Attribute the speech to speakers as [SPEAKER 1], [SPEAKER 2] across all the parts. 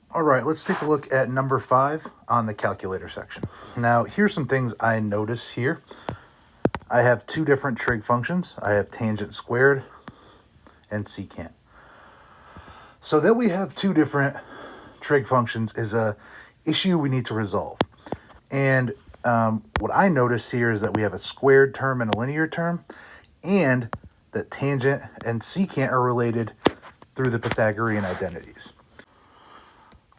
[SPEAKER 1] All right, let's take a look at number 5 on the calculator section. Now, here's some things I notice here. I have two different trig functions. I have tangent squared and secant. So that we have two different trig functions is a issue we need to resolve. And what I notice here is that we have a squared term and a linear term, and that tangent and secant are related through the Pythagorean identities.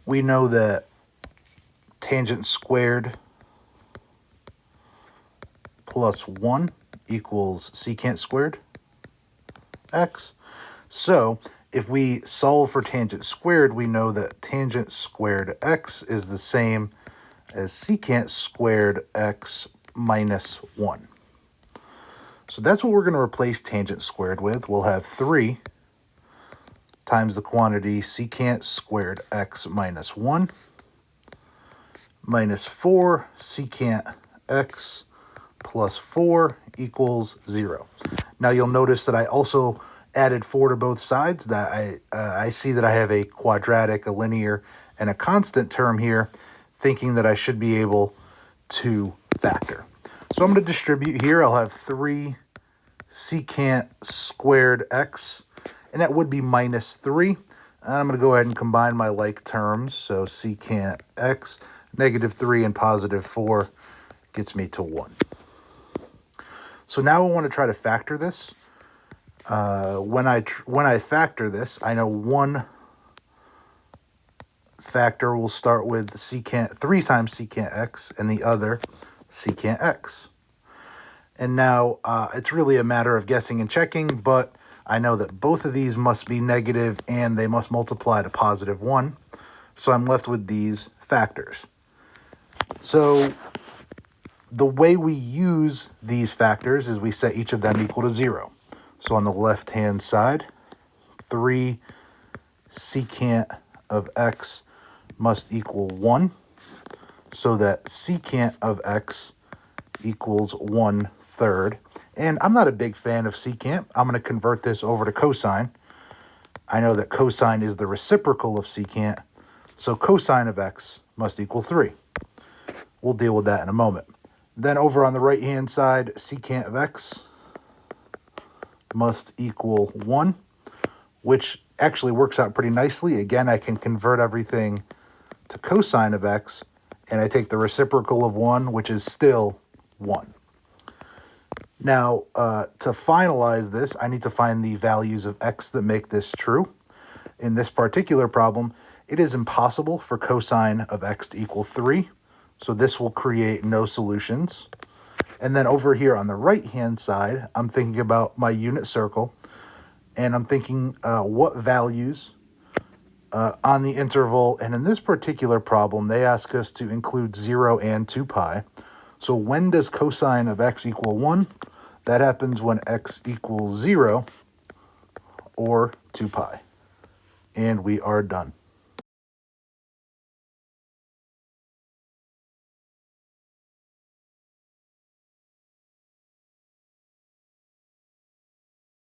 [SPEAKER 1] We know that tangent squared plus 1 equals secant squared x. So if we solve for tangent squared, we know that tangent squared x is the same as secant squared x minus 1. So that's what we're going to replace tangent squared with. We'll have 3 times the quantity secant squared x minus 1 minus 4 secant x plus 4 equals 0. Now you'll notice that I also added 4 to both sides. That I see that I have a quadratic, a linear, and a constant term here, thinking that I should be able to factor. So I'm going to distribute here. I'll have 3 secant squared x, and that would be minus 3. And I'm going to go ahead and combine my like terms. So secant x, negative 3 and positive 4 gets me to 1. So now I want to try to factor this. When I factor this, I know one factor will start with secant 3 times secant x, and the other secant x. And now it's really a matter of guessing and checking, but I know that both of these must be negative and they must multiply to positive 1. So I'm left with these factors. So the way we use these factors is we set each of them equal to 0. So on the left-hand side, 3 secant of x must equal 1, so that secant of x equals 1/3. And I'm not a big fan of secant. I'm going to convert this over to cosine. I know that cosine is the reciprocal of secant, so cosine of x must equal 3. We'll deal with that in a moment. Then over on the right-hand side, secant of x must equal 1, which actually works out pretty nicely. Again, I can convert everything to cosine of x, and I take the reciprocal of 1, which is still 1. Now, to finalize this, I need to find the values of x that make this true. In this particular problem, it is impossible for cosine of x to equal 3, so this will create no solutions. And then over here on the right-hand side, I'm thinking about my unit circle, and I'm thinking what values on the interval. And in this particular problem, they ask us to include 0 and 2 pi. So when does cosine of x equal 1? That happens when x equals 0 or 2 pi. And we are done.